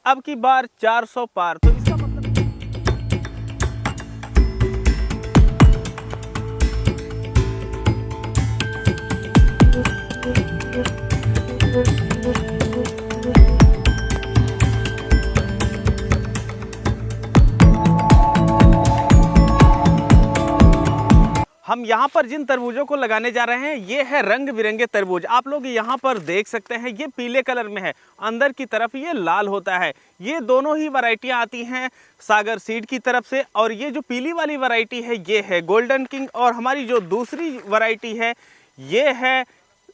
अब की बार 400 पार। तो इसका मतलब हम यहाँ पर जिन तरबूजों को लगाने जा रहे हैं ये है रंग बिरंगे तरबूज। आप लोग यहाँ पर देख सकते हैं ये पीले कलर में है, अंदर की तरफ ये लाल होता है। ये दोनों ही वैरायटियाँ आती हैं सागर सीड की तरफ से। और ये जो पीली वाली वैरायटी है ये है गोल्डन किंग, और हमारी जो दूसरी वैरायटी है ये है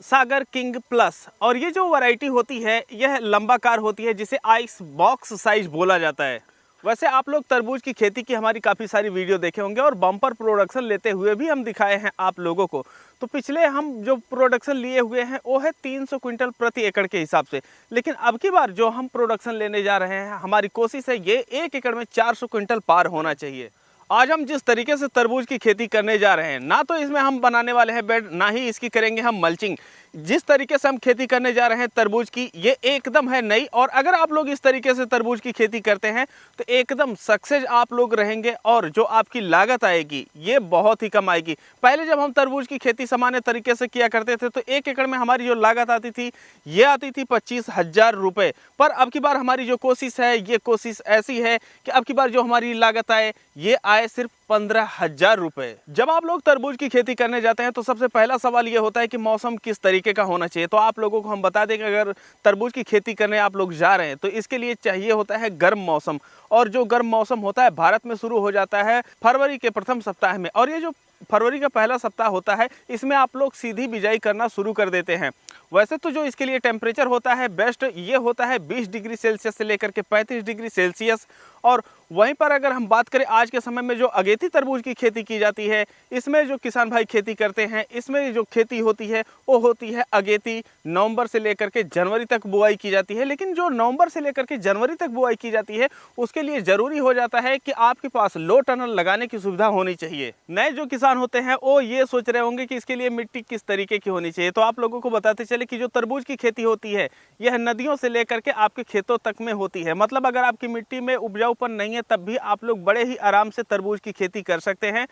सागर किंग प्लस। और ये जो वैरायटी होती है यह लंबाकार होती है, जिसे आइस बॉक्स साइज बोला जाता है। वैसे आप लोग तरबूज की खेती की हमारी काफ़ी सारी वीडियो देखे होंगे और बम्पर प्रोडक्शन लेते हुए भी हम दिखाए हैं आप लोगों को। तो पिछले हम जो प्रोडक्शन लिए हुए हैं वो है 300 क्विंटल प्रति एकड़ के हिसाब से। लेकिन अब की बार जो हम प्रोडक्शन लेने जा रहे हैं, हमारी कोशिश है ये 1 एकड़ में 400 क्विंटल पार होना चाहिए। आज हम जिस तरीके से तरबूज की खेती करने जा रहे हैं, ना तो इसमें हम बनाने वाले हैं बेड, ना ही इसकी करेंगे हम मल्चिंग। जिस तरीके से हम खेती करने जा रहे हैं तरबूज की, ये एकदम है नई। और अगर आप लोग इस तरीके से तरबूज की खेती करते हैं तो एकदम सक्सेस आप लोग रहेंगे, और जो आपकी लागत आएगी ये बहुत ही कम आएगी। पहले जब हम तरबूज की खेती सामान्य तरीके से किया करते थे तो 1 एकड़ में हमारी जो लागत आती थी ये आती थी 25,000 रुपये। पर अब की बार हमारी जो कोशिश है, ये कोशिश ऐसी है कि अब की बार जो हमारी लागत आए ये आए सिर्फ 15,000 रुपये। जब आप लोग तरबूज की खेती करने जाते हैं तो सबसे पहला सवाल ये होता है कि मौसम किस तरीके का होना चाहिए। तो आप लोगों को हम बता दें कि अगर तरबूज की खेती करने आप लोग जा रहे हैं तो इसके लिए चाहिए होता है गर्म मौसम। और जो गर्म मौसम होता है भारत में शुरू हो जाता है फरवरी के प्रथम सप्ताह में। और ये जो फरवरी का पहला सप्ताह होता है इसमें आप लोग सीधी बिजाई करना शुरू कर देते हैं। वैसे तो जो इसके लिए टेम्परेचर होता है बेस्ट ये होता है 20 डिग्री सेल्सियस से लेकर के 35 डिग्री सेल्सियस। और वहीं पर अगर हम बात करें आज के समय में जो अगेती तरबूज की खेती की जाती है, इसमें जो किसान भाई खेती करते हैं, इसमें जो खेती होती है वो होती है अगेती। नवंबर से लेकर के जनवरी तक बुआई की जाती है। लेकिन जो नवंबर से लेकर के जनवरी तक बुआई की जाती है उसके लिए ज़रूरी हो जाता है कि आपके पास लो टनल लगाने की सुविधा होनी चाहिए। नए जो किसान होते हैं वो ये सोच रहे होंगे कि इसके लिए मिट्टी किस तरीके की होनी चाहिए। तो आप लोगों को बताते चले कि जो तरबूज की खेती होती है यह नदियों से लेकर के आपके खेतों तक में होती है। मतलब अगर आपकी मिट्टी में उपजाऊपन नहीं है तब भी आप लोग बड़े ही आराम से तरबूज की खेती कर सकते हैं।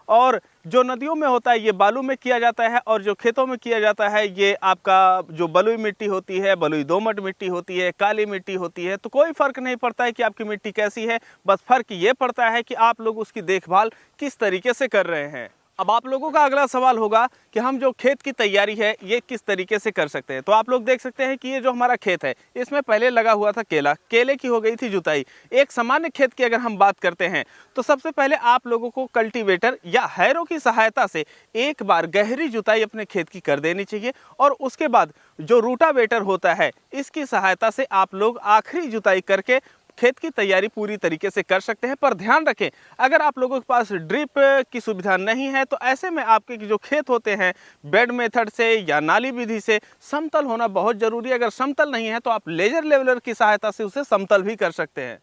और जो नदियों में होता है ये बालू में किया जाता है, और जो खेतों में किया जाता है ये आपका जो बलुई मिट्टी होती है, बलुई दोमट मिट्टी होती है, काली मिट्टी होती है। तो कोई फ़र्क नहीं पड़ता है कि आपकी मिट्टी कैसी है, बस फ़र्क ये पड़ता है कि आप लोग उसकी देखभाल किस तरीके से कर रहे हैं। अब आप लोगों का अगला सवाल होगा कि हम जो खेत की तैयारी है ये किस तरीके से कर सकते हैं। तो आप लोग देख सकते हैं कि ये जो हमारा खेत है इसमें पहले लगा हुआ था केला, केले की हो गई थी जुताई। एक सामान्य खेत की अगर हम बात करते हैं तो सबसे पहले आप लोगों को कल्टीवेटर या हैरो की सहायता से एक बार गहरी जुताई अपने खेत की कर देनी चाहिए। और उसके बाद जो रूटावेटर होता है इसकी सहायता से आप लोग आखिरी जुताई करके खेत की तैयारी पूरी तरीके से कर सकते हैं। पर ध्यान रखें, अगर आप लोगों के पास ड्रिप की सुविधा नहीं है तो ऐसे में आपके जो खेत होते हैं बेड मेथड से या नाली विधि से समतल होना बहुत ज़रूरी है। अगर समतल नहीं है तो आप लेजर लेवलर की सहायता से उसे समतल भी कर सकते हैं।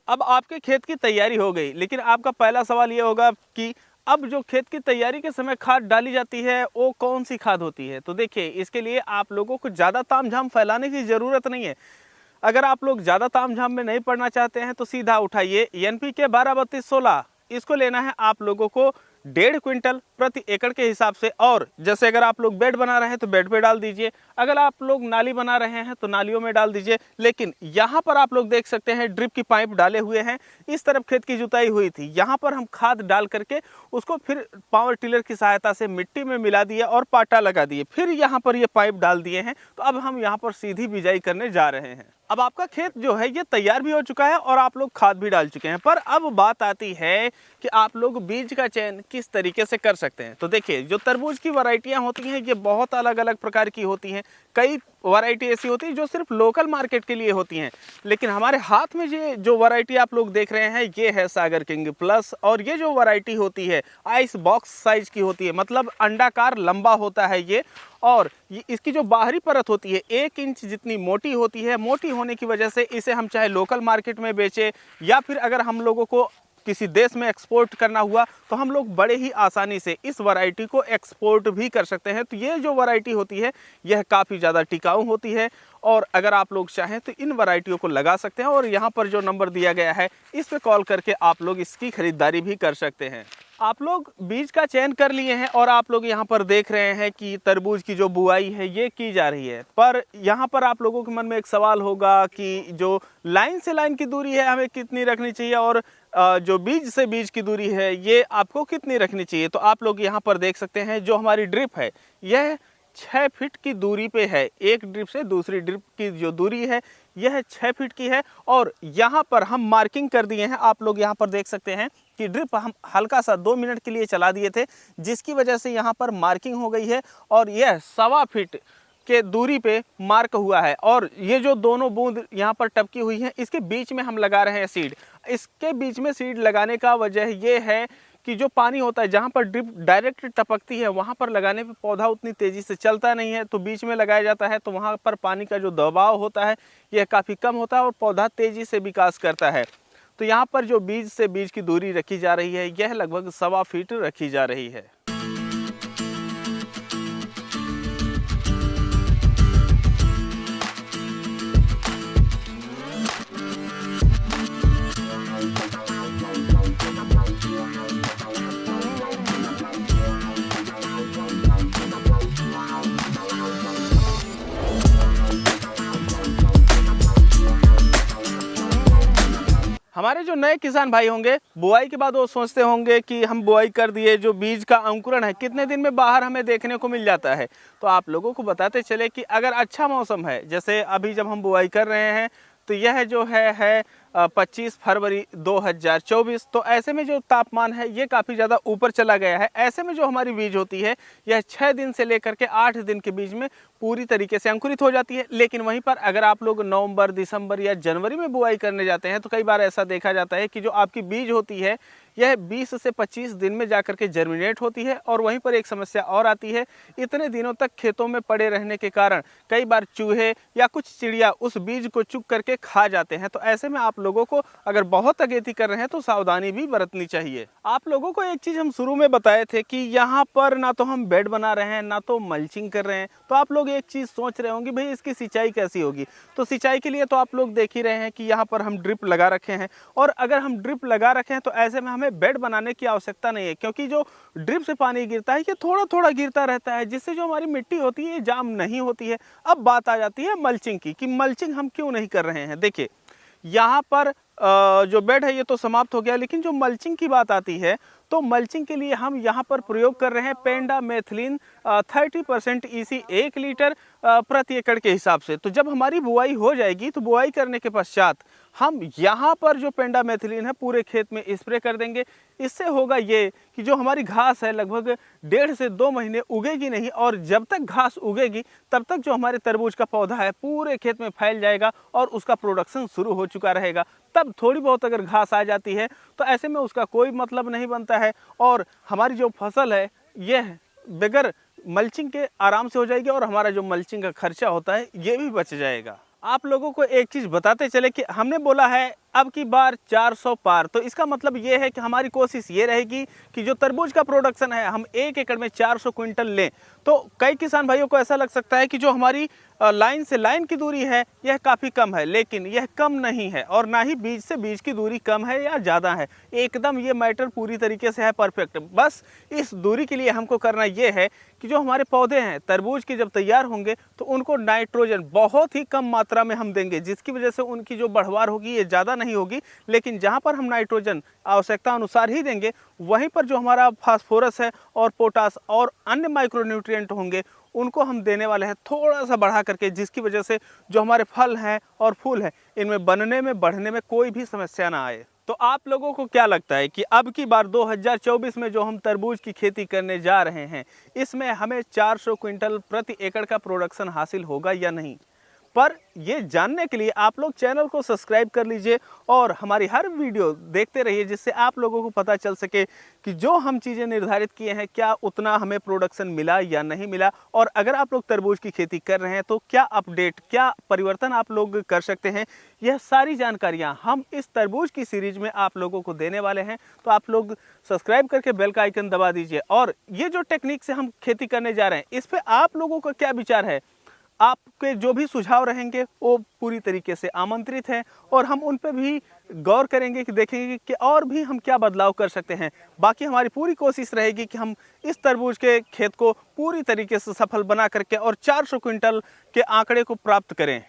अब आपके खेत की तैयारी हो गई, लेकिन आपका पहला सवाल ये होगा कि अब जो खेत की तैयारी के समय खाद डाली जाती है वो कौन सी खाद होती है। तो देखिए इसके लिए आप लोगों को ज़्यादा तामझाम फैलाने की ज़रूरत नहीं है। अगर आप लोग ज़्यादा तामझाम में नहीं पड़ना चाहते हैं तो सीधा उठाइए NPK 12-32-16 इसको लेना है आप लोगों को 1.5 क्विंटल प्रति एकड़ के हिसाब से। और जैसे अगर आप लोग बेड बना रहे हैं तो बेड पे डाल दीजिए, अगर आप लोग नाली बना रहे हैं तो नालियों में डाल दीजिए। लेकिन यहाँ पर आप लोग देख सकते हैं ड्रिप की पाइप डाले हुए हैं। इस तरफ खेत की जुताई हुई थी, यहाँ पर हम खाद डाल करके उसको फिर पावर टिलर की सहायता से मिट्टी में मिला दिए और पाटा लगा दिए। फिर यहाँ पर ये पाइप डाल दिए हैं। तो अब हम यहाँ पर सीधी बिजाई करने जा रहे हैं। अब आपका खेत जो है ये तैयार भी हो चुका है और आप लोग खाद भी डाल चुके हैं। पर अब बात आती है कि आप लोग बीज का चयन किस किस तरीके से कर सकते हैं। तो देखिए, जो तरबूज की वैरायटियां होती हैं ये बहुत अलग अलग प्रकार की होती हैं। कई वैरायटी ऐसी होती है जो सिर्फ लोकल मार्केट के लिए होती हैं, लेकिन हमारे हाथ में ये जो वैरायटी आप लोग देख रहे हैं ये है सागर किंग प्लस। और ये जो वैरायटी होती है आइस बॉक्स साइज की होती है, मतलब अंडाकार लंबा होता है ये। और इसकी जो बाहरी परत होती है 1 इंच जितनी मोटी होती है। मोटी होने की वजह से इसे हम चाहे लोकल मार्केट में बेचें या फिर अगर हम लोगों को किसी देश में एक्सपोर्ट करना हुआ तो हम लोग बड़े ही आसानी से इस वैरायटी को एक्सपोर्ट भी कर सकते हैं। तो ये जो वैरायटी होती है यह काफ़ी ज़्यादा टिकाऊ होती है और अगर आप लोग चाहें तो इन वैरायटियों को लगा सकते हैं। और यहाँ पर जो नंबर दिया गया है इस पे कॉल करके आप लोग इसकी खरीदारी भी कर सकते हैं। आप लोग बीज का चयन कर लिए हैं और आप लोग यहाँ पर देख रहे हैं कि तरबूज की जो बुआई है ये की जा रही है। पर यहाँ पर आप लोगों के मन में एक सवाल होगा कि जो लाइन से लाइन की दूरी है हमें कितनी रखनी चाहिए और जो बीज से बीज की दूरी है ये आपको कितनी रखनी चाहिए। तो आप लोग यहाँ पर देख सकते हैं जो हमारी ड्रिप है यह 6 फीट की दूरी पे है। एक ड्रिप से दूसरी ड्रिप की जो दूरी है यह 6 फीट की है। और यहाँ पर हम मार्किंग कर दिए हैं। आप लोग यहाँ पर देख सकते हैं कि ड्रिप हम हल्का सा 2 मिनट के लिए चला दिए थे, जिसकी वजह से यहाँ पर मार्किंग हो गई है और यह 1.25 फीट के दूरी पे मार्क हुआ है। और ये जो दोनों बूंद यहाँ पर टपकी हुई हैं इसके बीच में हम लगा रहे हैं सीड। इसके बीच में सीड लगाने का वजह ये है कि जो पानी होता है जहाँ पर ड्रिप डायरेक्ट टपकती है वहाँ पर लगाने पे पौधा उतनी तेज़ी से चलता नहीं है, तो बीच में लगाया जाता है तो वहाँ पर पानी का जो दबाव होता है यह काफ़ी कम होता है और पौधा तेज़ी से विकास करता है। तो यहाँ पर जो बीज से बीज की दूरी रखी जा रही है यह लगभग 1.25 फीट रखी जा रही है। हमारे जो नए किसान भाई होंगे बुआई के बाद वो सोचते होंगे कि हम बुआई कर दिए, जो बीज का अंकुरण है कितने दिन में बाहर हमें देखने को मिल जाता है। तो आप लोगों को बताते चले कि अगर अच्छा मौसम है, जैसे अभी जब हम बुआई कर रहे हैं तो यह जो है 25 फरवरी 2024, तो ऐसे में जो तापमान है ये काफ़ी ज़्यादा ऊपर चला गया है। ऐसे में जो हमारी बीज होती है यह 6 दिन से लेकर के 8 दिन के बीच में पूरी तरीके से अंकुरित हो जाती है। लेकिन वहीं पर अगर आप लोग नवंबर, दिसंबर या जनवरी में बुआई करने जाते हैं तो कई बार ऐसा देखा जाता है कि जो आपकी बीज होती है यह 20 से 25 दिन में जाकर के जर्मिनेट होती है। और वहीं पर एक समस्या और आती है, इतने दिनों तक खेतों में पड़े रहने के कारण कई बार चूहे या कुछ चिड़िया उस बीज को चुग करके खा जाते हैं। तो ऐसे में आप लोगों को अगर बहुत अगेती कर रहे हैं तो सावधानी भी बरतनी चाहिए। आप लोगों को एक चीज़ हम शुरू में बताए थे कि यहाँ पर ना तो हम बेड बना रहे हैं ना तो मल्चिंग कर रहे हैं। तो आप लोग एक चीज़ सोच रहे होंगे भाई इसकी सिंचाई कैसी होगी। तो सिंचाई के लिए तो आप लोग देख ही रहे हैं कि यहाँ पर हम ड्रिप लगा रखे हैं। और अगर हम ड्रिप लगा रखे हैं तो ऐसे में हमें बेड बनाने की आवश्यकता नहीं है, क्योंकि जो ड्रिप से पानी गिरता है ये थोड़ा थोड़ा गिरता रहता है, जिससे जो हमारी मिट्टी होती है ये जाम नहीं होती है। अब बात आ जाती है मल्चिंग की, कि मल्चिंग हम क्यों नहीं कर रहे हैं। देखिए, यहाँ पर जो बेड है ये तो समाप्त हो गया, लेकिन जो मल्चिंग की बात आती है तो मल्चिंग के लिए हम यहाँ पर प्रयोग कर रहे हैं पेंडामेथिलीन 30% EC 1 लीटर प्रति एकड़ के हिसाब से। तो जब हमारी बुआई हो जाएगी तो बुआई करने के पश्चात हम यहाँ पर जो पेंडामेथिलीन है पूरे खेत में स्प्रे कर देंगे। इससे होगा ये कि जो हमारी घास है लगभग 1.5 से 2 महीने उगेगी नहीं, और जब तक घास उगेगी तब तक जो हमारे तरबूज का पौधा है पूरे खेत में फैल जाएगा और उसका प्रोडक्शन शुरू हो चुका रहेगा। तब थोड़ी बहुत अगर घास आ जाती है तो ऐसे में उसका कोई मतलब नहीं बनता है और हमारी जो फसल है यह बगैर मल्चिंग के आराम से हो जाएगी और हमारा जो मल्चिंग का खर्चा होता है ये भी बच जाएगा। आप लोगों को एक चीज़ बताते चले कि हमने बोला है अब की बार 400 पार, तो इसका मतलब ये है कि हमारी कोशिश ये रहेगी कि जो तरबूज का प्रोडक्शन है हम 1 एकड़ में 400 क्विंटल लें। तो कई किसान भाइयों को ऐसा लग सकता है कि जो हमारी लाइन से लाइन की दूरी है यह काफ़ी कम है, लेकिन यह कम नहीं है और ना ही बीज से बीज की दूरी कम है या ज़्यादा है। एकदम ये मैटर पूरी तरीके से है परफेक्ट। बस इस दूरी के लिए हमको करना ये है कि जो हमारे पौधे हैं तरबूज के जब तैयार होंगे तो उनको नाइट्रोजन बहुत ही कम मात्रा में हम देंगे, जिसकी वजह से उनकी जो बढ़वार होगी ये ज़्यादा नहीं होगी। लेकिन जहाँ पर हम नाइट्रोजन आवश्यकता अनुसार ही देंगे वहीं पर जो हमारा फास्फोरस है और पोटास और अन्य माइक्रोन्यूट्रिएंट होंगे उनको हम देने वाले हैं थोड़ा सा बढ़ा करके, जिसकी वजह से जो हमारे फल हैं और फूल हैं इनमें बनने में बढ़ने में कोई भी समस्या ना आए। तो आप लोगों को क्या लगता है कि अब की बार 2024 में जो हम तरबूज की खेती करने जा रहे हैं, इसमें हमें 400 क्विंटल प्रति एकड़ का प्रोडक्शन हासिल होगा या नहीं? पर ये जानने के लिए आप लोग चैनल को सब्सक्राइब कर लीजिए और हमारी हर वीडियो देखते रहिए, जिससे आप लोगों को पता चल सके कि जो हम चीज़ें निर्धारित किए हैं क्या उतना हमें प्रोडक्शन मिला या नहीं मिला। और अगर आप लोग तरबूज की खेती कर रहे हैं तो क्या अपडेट, क्या परिवर्तन आप लोग कर सकते हैं, यह सारी जानकारियां हम इस तरबूज की सीरीज में आप लोगों को देने वाले हैं। तो आप लोग सब्सक्राइब करके बेल का आइकन दबा दीजिए। और ये जो टेक्निक से हम खेती करने जा रहे हैं, इस पर आप लोगों का क्या विचार है? आपके जो भी सुझाव रहेंगे वो पूरी तरीके से आमंत्रित हैं और हम उन पर भी गौर करेंगे कि देखेंगे कि और भी हम क्या बदलाव कर सकते हैं। बाकी हमारी पूरी कोशिश रहेगी कि हम इस तरबूज के खेत को पूरी तरीके से सफल बना करके और 400 क्विंटल के आंकड़े को प्राप्त करें।